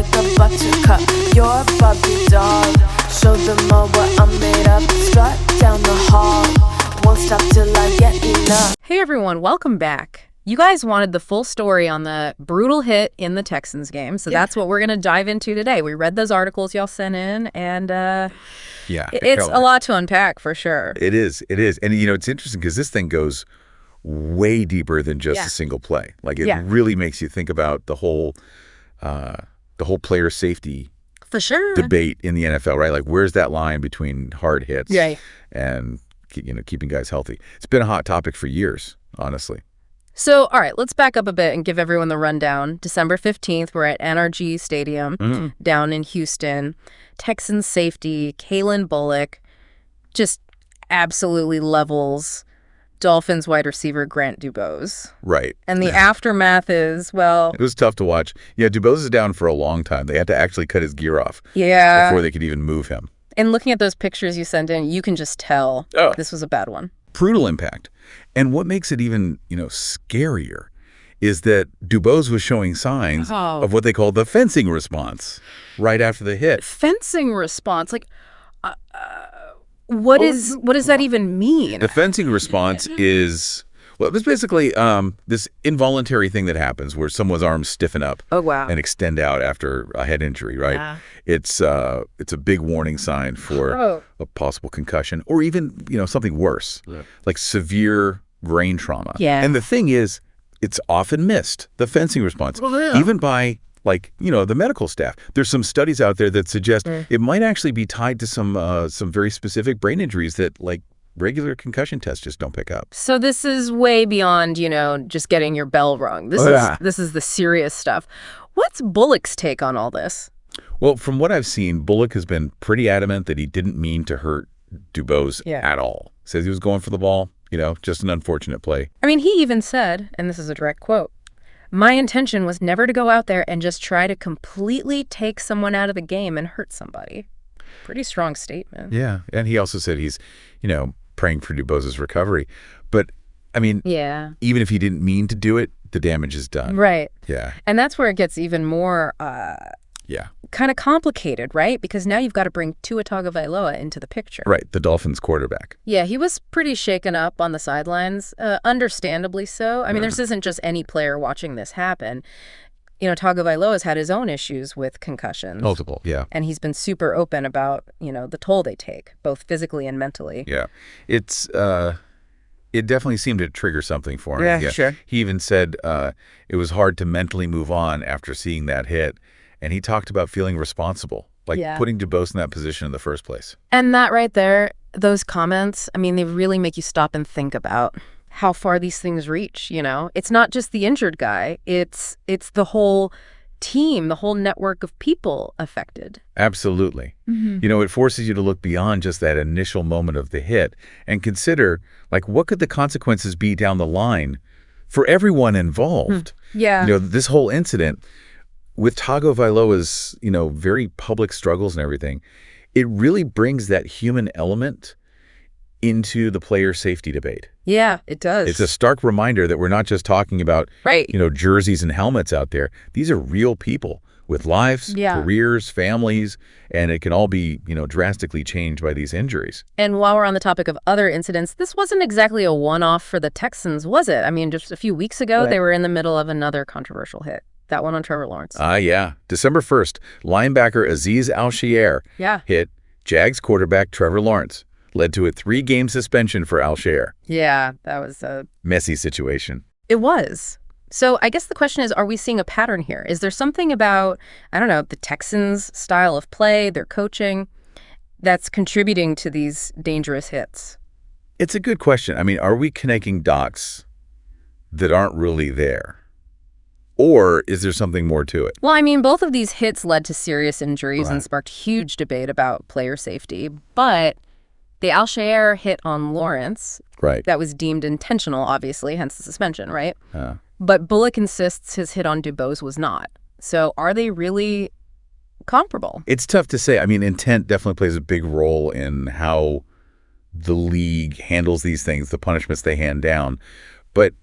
like a buttercup. You're a Barbie doll. Show them all what I'm made of. Strut down the hall. Won't stop till I get enough. Hey everyone, welcome back. You guys wanted the full story on the brutal hit in the Texans game, so that's what we're going to dive into today. We read those articles y'all sent in, and it's a lot to unpack for sure. It is. And, it's interesting because this thing goes way deeper than just a single play. Like, it really makes you think about the whole player safety for sure debate in the NFL, right? Like, where's that line between hard hits and, keeping guys healthy? It's been a hot topic for years, honestly. So, all right, let's back up a bit and give everyone the rundown. December 15th, we're at NRG Stadium down in Houston. Texans safety, Calen Bullock, just absolutely levels Dolphins wide receiver Grant DuBose. Right. And the aftermath is, well... It was tough to watch. Yeah, DuBose is down for a long time. They had to actually cut his gear off before they could even move him. And looking at those pictures you sent in, you can just tell this was a bad one. Brutal impact. And what makes it even, scarier is that DuBose was showing signs of what they call the fencing response right after the hit. Fencing response? Like, what does that even mean? The fencing response is, well, it's basically this involuntary thing that happens where someone's arms stiffen up and extend out after a head injury, right? Yeah. It's a big warning sign for a possible concussion or even, something worse, like severe brain trauma. Yeah. And the thing is, it's often missed, the fencing response, even by the medical staff. There's some studies out there that suggest it might actually be tied to some very specific brain injuries that regular concussion tests just don't pick up. So this is way beyond, just getting your bell rung. This is the serious stuff. What's Bullock's take on all this? Well, from what I've seen, Bullock has been pretty adamant that he didn't mean to hurt DuBose at all. Says he was going for the ball, just an unfortunate play. I mean, he even said, and this is a direct quote, "My intention was never to go out there and just try to completely take someone out of the game and hurt somebody." Pretty strong statement. Yeah, and he also said he's, praying for DuBose's recovery. But, I mean, even if he didn't mean to do it, the damage is done. Right. Yeah. And that's where it gets even more kind of complicated, right? Because now you've got to bring Tua Tagovailoa into the picture. Right, the Dolphins quarterback. Yeah, he was pretty shaken up on the sidelines, understandably so. I mean, this isn't just any player watching this happen. Tagovailoa's had his own issues with concussions. Multiple, yeah. And he's been super open about, the toll they take, both physically and mentally. Yeah. It definitely seemed to trigger something for him. Yeah, sure. He even said it was hard to mentally move on after seeing that hit. And he talked about feeling responsible, putting DuBose in that position in the first place. And that right there, those comments, I mean, they really make you stop and think about how far these things reach, It's not just the injured guy. It's the whole team, the whole network of people affected. Absolutely. It forces you to look beyond just that initial moment of the hit and consider, what could the consequences be down the line for everyone involved? Yeah. This whole incident with Tagovailoa's, very public struggles and everything, it really brings that human element into the player safety debate. Yeah, it does. It's a stark reminder that we're not just talking about, jerseys and helmets out there. These are real people with lives, careers, families, and it can all be, drastically changed by these injuries. And while we're on the topic of other incidents, this wasn't exactly a one-off for the Texans, was it? I mean, just a few weeks ago, they were in the middle of another controversial hit. That one on Trevor Lawrence. Yeah. December 1st, linebacker Azeez Al-Shaair hit Jags quarterback Trevor Lawrence. Led to a 3-game suspension for Al-Shaair. Yeah, that was a messy situation. It was. So I guess the question is, are we seeing a pattern here? Is there something about, the Texans' style of play, their coaching, that's contributing to these dangerous hits? It's a good question. I mean, are we connecting dots that aren't really there? Or is there something more to it? Well, I mean, both of these hits led to serious injuries and sparked huge debate about player safety. But the Al-Shaair hit on Lawrence, that was deemed intentional, obviously, hence the suspension, right? But Bullock insists his hit on DuBose was not. So are they really comparable? It's tough to say. I mean, intent definitely plays a big role in how the league handles these things, the punishments they hand down. But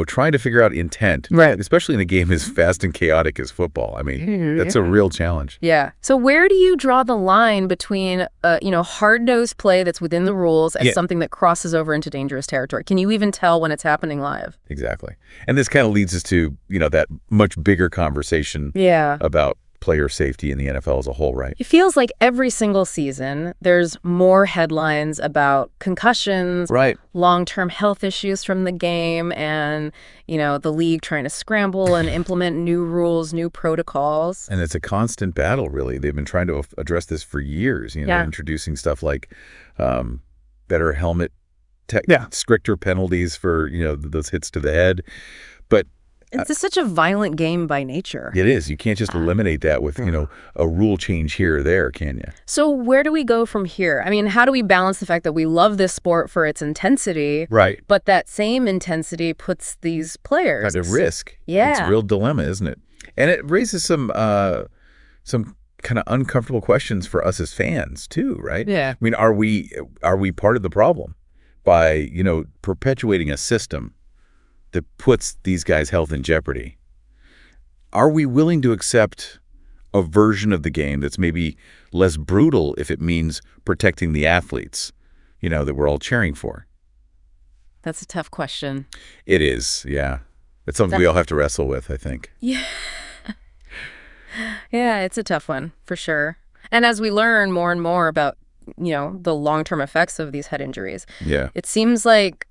trying to figure out intent, especially in a game as fast and chaotic as football. I mean, that's a real challenge. Yeah. So where do you draw the line between, hard-nosed play that's within the rules and something that crosses over into dangerous territory? Can you even tell when it's happening live? Exactly. And this kind of leads us to, that much bigger conversation about player safety in the NFL as a whole, right? It feels like every single season there's more headlines about concussions, long-term health issues from the game, and, the league trying to scramble and implement new rules, new protocols. And it's a constant battle, really. They've been trying to address this for years, introducing stuff like better helmet stricter penalties for, those hits to the head. But it's such a violent game by nature. It is. You can't just eliminate that with, a rule change here or there, can you? So where do we go from here? I mean, how do we balance the fact that we love this sport for its intensity, but that same intensity puts these players at risk? Yeah. It's a real dilemma, isn't it? And it raises some kind of uncomfortable questions for us as fans, too, right? Yeah. I mean, are we part of the problem by, perpetuating a system that puts these guys' health in jeopardy? Are we willing to accept a version of the game that's maybe less brutal if it means protecting the athletes, that we're all cheering for? That's a tough question. It is, yeah. It's something we all have to wrestle with, I think. Yeah. Yeah, it's a tough one, for sure. And as we learn more and more about, the long-term effects of these head injuries, it seems like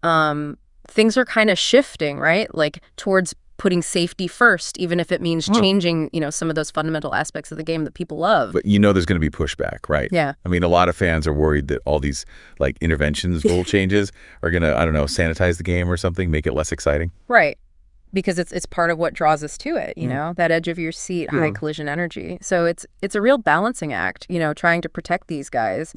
things are kind of shifting, right? Like towards putting safety first, even if it means changing, some of those fundamental aspects of the game that people love. But there's going to be pushback, right? Yeah. I mean, a lot of fans are worried that all these interventions, rule changes are going to, sanitize the game or something, make it less exciting. Right. Because it's part of what draws us to it, that edge of your seat, high collision energy. So it's a real balancing act, trying to protect these guys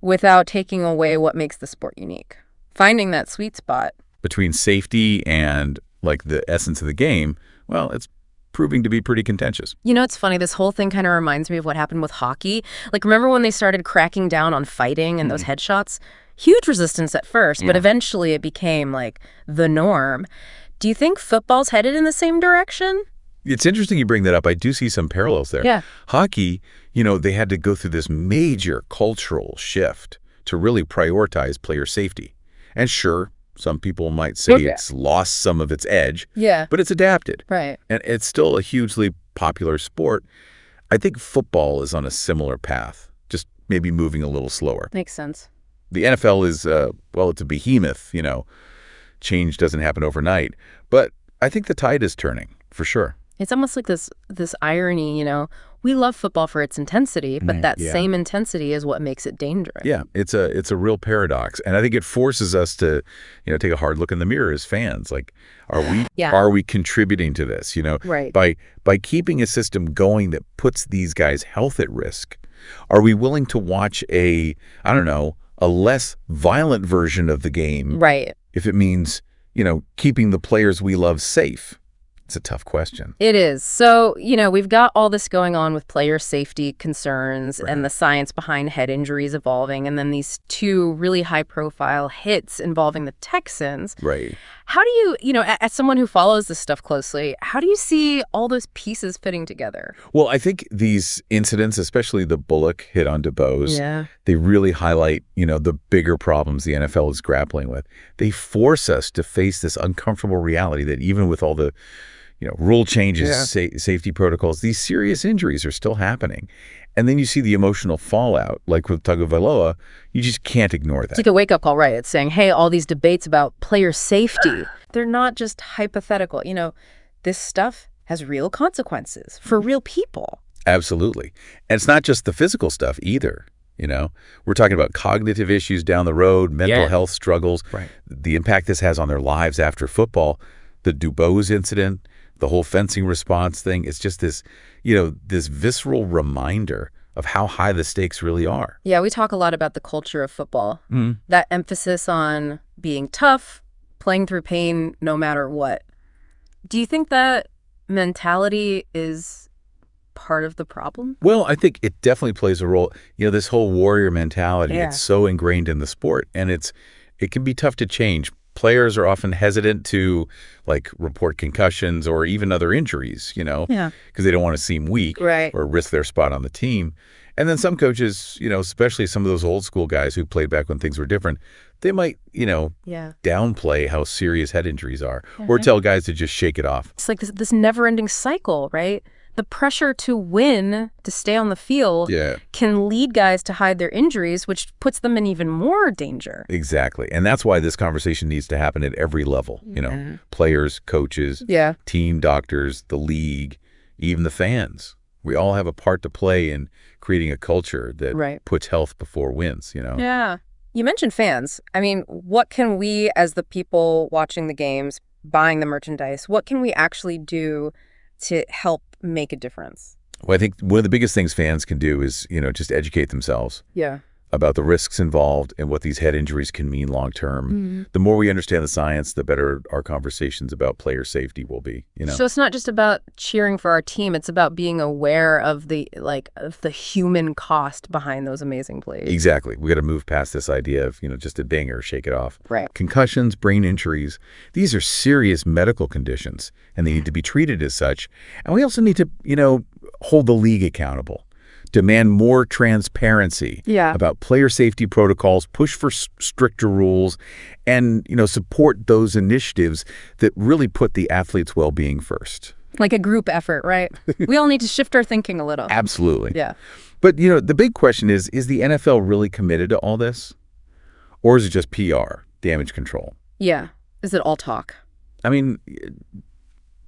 without taking away what makes the sport unique. Finding that sweet spot between safety and the essence of the game, well, it's proving to be pretty contentious. It's funny. This whole thing kind of reminds me of what happened with hockey. Remember when they started cracking down on fighting and those headshots? Huge resistance at first, but eventually it became the norm. Do you think football's headed in the same direction? It's interesting you bring that up. I do see some parallels there. Yeah. Hockey, they had to go through this major cultural shift to really prioritize player safety. And sure, some people might say it's lost some of its edge, but it's adapted. Right. And it's still a hugely popular sport. I think football is on a similar path, just maybe moving a little slower. Makes sense. The NFL is, it's a behemoth, Change doesn't happen overnight. But I think the tide is turning, for sure. It's almost like this irony, we love football for its intensity, but that same intensity is what makes it dangerous. Yeah, it's a real paradox. And I think it forces us to, take a hard look in the mirror as fans. Are we contributing to this, Right. By keeping a system going that puts these guys' health at risk? Are we willing to watch a less violent version of the game? Right. If it means, keeping the players we love safe? It's a tough question. It is. So, we've got all this going on with player safety concerns and the science behind head injuries evolving, and then these two really high-profile hits involving the Texans. Right. How do you, as someone who follows this stuff closely, how do you see all those pieces fitting together? Well, I think these incidents, especially the Bullock hit on DuBose, they really highlight, the bigger problems the NFL is grappling with. They force us to face this uncomfortable reality that even with all the rule changes, safety protocols, these serious injuries are still happening. And then you see the emotional fallout, like with Tagovailoa, you just can't ignore that. It's like a wake-up call, right? It's saying, hey, all these debates about player safety, they're not just hypothetical. This stuff has real consequences for real people. Absolutely. And it's not just the physical stuff either. We're talking about cognitive issues down the road, mental health struggles, the impact this has on their lives after football, the DuBose incident, the whole fencing response thing. It's just this, this visceral reminder of how high the stakes really are. Yeah, we talk a lot about the culture of football. That emphasis on being tough, playing through pain no matter what. Do you think that mentality is part of the problem? Well, I think it definitely plays a role. This whole warrior mentality, it's so ingrained in the sport, and it can be tough to change. Players are often hesitant to, like, report concussions or even other injuries, because they don't want to seem weak or risk their spot on the team. And then some coaches, especially some of those old school guys who played back when things were different, they might, downplay how serious head injuries are or tell guys to just shake it off. It's like this never-ending cycle, right? The pressure to win, to stay on the field, can lead guys to hide their injuries, which puts them in even more danger. Exactly. And that's why this conversation needs to happen at every level, players, coaches, team doctors, the league, even the fans. We all have a part to play in creating a culture that puts health before wins, Yeah. You mentioned fans. I mean, what can we, as the people watching the games, buying the merchandise, what can we actually do to help make a difference? Well, I think one of the biggest things fans can do is, just educate themselves about the risks involved and what these head injuries can mean long term. The more we understand the science, the better our conversations about player safety will be. So it's not just about cheering for our team; it's about being aware of the human cost behind those amazing plays. Exactly. We got to move past this idea of just a ding or shake it off. Right. Concussions, brain injuries, these are serious medical conditions, and they need to be treated as such. And we also need to hold the league accountable. Demand more transparency about player safety protocols, push for stricter rules, and support those initiatives that really put the athlete's well-being first. Like a group effort, right? We all need to shift our thinking a little. Absolutely. Yeah. But the big question is the NFL really committed to all this? Or is it just PR, damage control? Yeah. Is it all talk? I mean,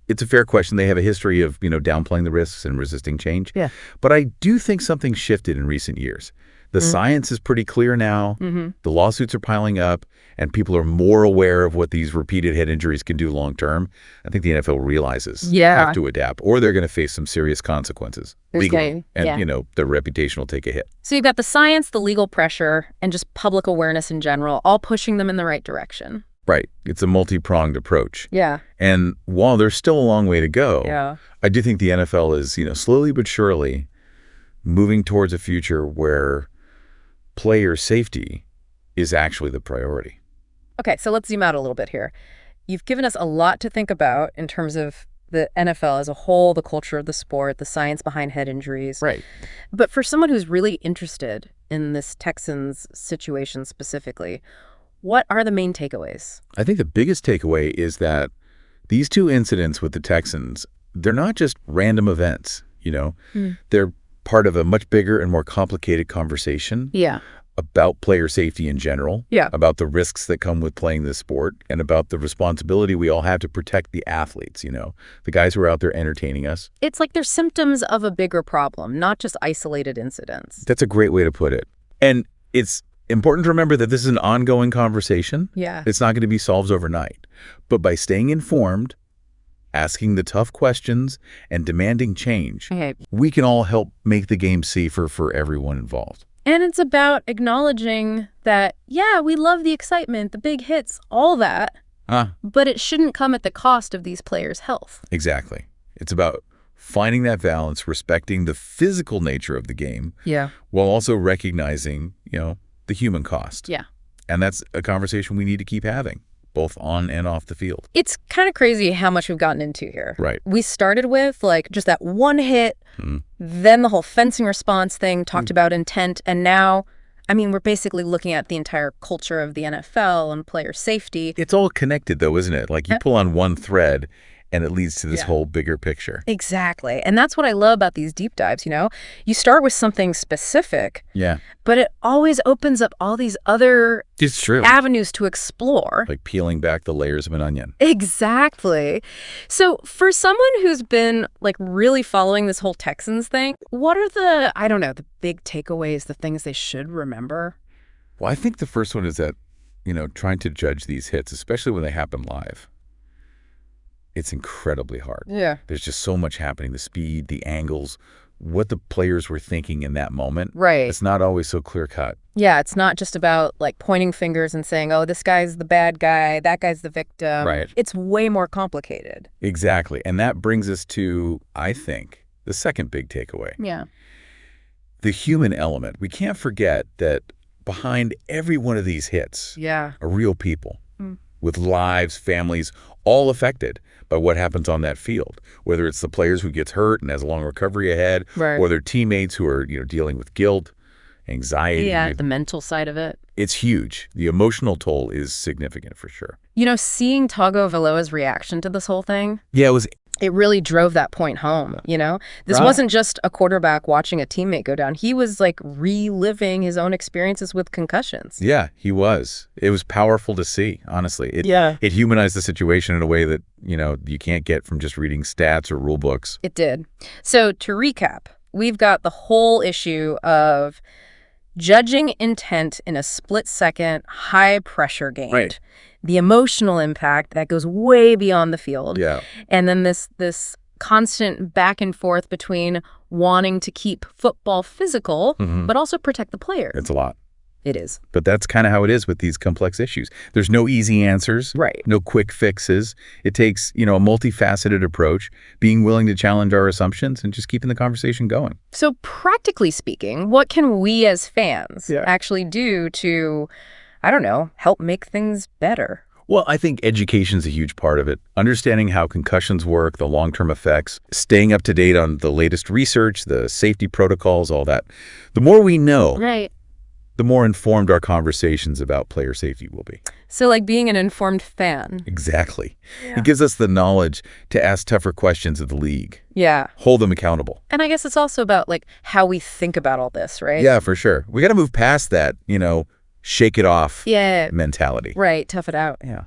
it's a fair question. They have a history of, downplaying the risks and resisting change. Yeah. But I do think something shifted in recent years. The science is pretty clear now. The lawsuits are piling up, and people are more aware of what these repeated head injuries can do long term. I think the NFL realizes have to adapt, or they're going to face some serious consequences legally, and their reputation will take a hit. So you've got the science, the legal pressure, and just public awareness in general, all pushing them in the right direction. Right. It's a multi-pronged approach. Yeah. And while there's still a long way to go, I do think the NFL is, slowly but surely moving towards a future where player safety is actually the priority. Okay, so let's zoom out a little bit here. You've given us a lot to think about in terms of the NFL as a whole, the culture of the sport, the science behind head injuries. Right. But for someone who's really interested in this Texans situation specifically, what are the main takeaways? I think the biggest takeaway is that these two incidents with the Texans, they're not just random events, They're part of a much bigger and more complicated conversation about player safety in general, about the risks that come with playing this sport, and about the responsibility we all have to protect the athletes, the guys who are out there entertaining us. It's like they're symptoms of a bigger problem, not just isolated incidents. That's a great way to put it. And it's important to remember that this is an ongoing conversation. Yeah. It's not going to be solved overnight. But by staying informed, asking the tough questions, and demanding change, we can all help make the game safer for everyone involved. And it's about acknowledging that, we love the excitement, the big hits, all that, but it shouldn't come at the cost of these players' health. Exactly. It's about finding that balance, respecting the physical nature of the game, while also recognizing, the human cost. Yeah. And that's a conversation we need to keep having, both on and off the field. It's kind of crazy how much we've gotten into here. Right. We started with just that one hit, then the whole fencing response thing, talked about intent, and now, we're basically looking at the entire culture of the NFL and player safety. It's all connected though, isn't it? Like you pull on one thread and it leads to this whole bigger picture. Exactly. And that's what I love about these deep dives, You start with something specific, but it always opens up all these other avenues to explore. Like peeling back the layers of an onion. Exactly. So for someone who's been really following this whole Texans thing, what are the big takeaways, the things they should remember? Well, I think the first one is that, trying to judge these hits, especially when they happen live, it's incredibly hard. Yeah. There's just so much happening, the speed, the angles, what the players were thinking in that moment. Right. It's not always so clear-cut. Yeah, it's not just about pointing fingers and saying, oh, this guy's the bad guy, that guy's the victim. Right. It's way more complicated. Exactly. And that brings us to, I think, the second big takeaway. Yeah. The human element. We can't forget that behind every one of these hits are real people. with lives, families, all affected by what happens on that field, whether it's the players who gets hurt and has a long recovery ahead, or their teammates who are, dealing with guilt, anxiety. Yeah, the mental side of it. It's huge. The emotional toll is significant for sure. Seeing Tagovailoa's reaction to this whole thing. Yeah, it really drove that point home, This wasn't just a quarterback watching a teammate go down. He was like reliving his own experiences with concussions. Yeah, he was. It was powerful to see, honestly. It humanized the situation in a way that, you can't get from just reading stats or rule books. It did. So to recap, we've got the whole issue of judging intent in a split-second, high-pressure game. Right. The emotional impact that goes way beyond the field. Yeah. And then this constant back and forth between wanting to keep football physical, but also protect the players. It's a lot. It is. But that's kind of how it is with these complex issues. There's no easy answers. Right. No quick fixes. It takes, a multifaceted approach, being willing to challenge our assumptions and just keeping the conversation going. So practically speaking, what can we as fans actually do to, help make things better? Well, I think education's a huge part of it. Understanding how concussions work, the long-term effects, staying up to date on the latest research, the safety protocols, all that. The more we know, the more informed our conversations about player safety will be. So like being an informed fan. Exactly. Yeah. It gives us the knowledge to ask tougher questions of the league. Yeah. Hold them accountable. And I guess it's also about like how we think about all this, right? Yeah, for sure. We got to move past that, shake it off mentality. Right. Tough it out. Yeah.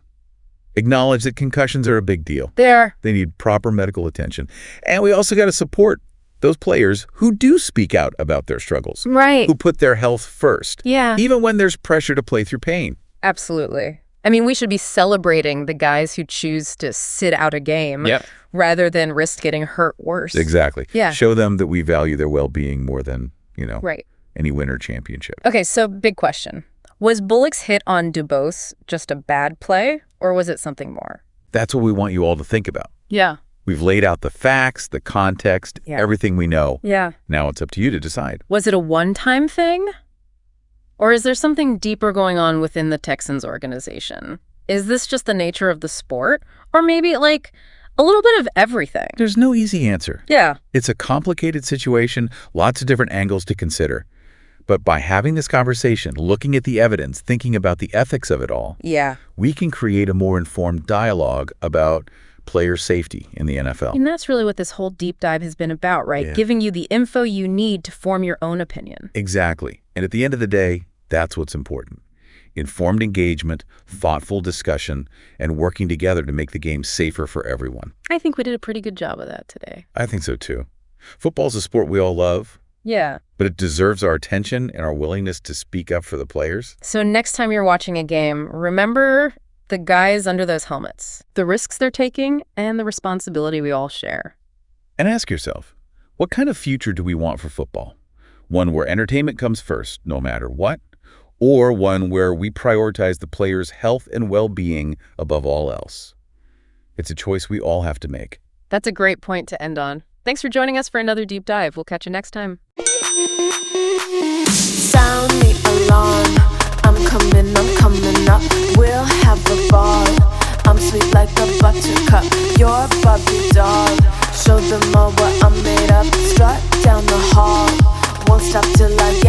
Acknowledge that concussions are a big deal. They need proper medical attention. And we also got to support those players who do speak out about their struggles. Right. Who put their health first. Yeah. Even when there's pressure to play through pain. Absolutely. I mean, we should be celebrating the guys who choose to sit out a game rather than risk getting hurt worse. Exactly. Yeah. Show them that we value their well-being more than, right. any win or championship. Okay, so big question. Was Bullock's hit on DuBose just a bad play, or was it something more? That's what we want you all to think about. Yeah. We've laid out the facts, the context, everything we know. Yeah. Now it's up to you to decide. Was it a one-time thing? Or is there something deeper going on within the Texans organization? Is this just the nature of the sport? Or maybe like a little bit of everything? There's no easy answer. Yeah. It's a complicated situation, lots of different angles to consider. But by having this conversation, looking at the evidence, thinking about the ethics of it all, we can create a more informed dialogue about player safety in the NFL. And that's really what this whole deep dive has been about, right? Yeah. Giving you the info you need to form your own opinion. Exactly. And at the end of the day, that's what's important. Informed engagement, thoughtful discussion, and working together to make the game safer for everyone. I think we did a pretty good job of that today. I think so too. Football's a sport we all love. Yeah. But it deserves our attention and our willingness to speak up for the players. So next time you're watching a game, remember the guys under those helmets, the risks they're taking, and the responsibility we all share. And ask yourself, what kind of future do we want for football? One where entertainment comes first, no matter what, or one where we prioritize the players' health and well-being above all else? It's a choice we all have to make. That's a great point to end on. Thanks for joining us for another deep dive. We'll catch you next time. Sound the alarm. I'm coming up. We'll have a ball. I'm sweet like a buttercup. You're Bobby doll. Show them all what I'm made of. Strut down the hall. Won't stop till I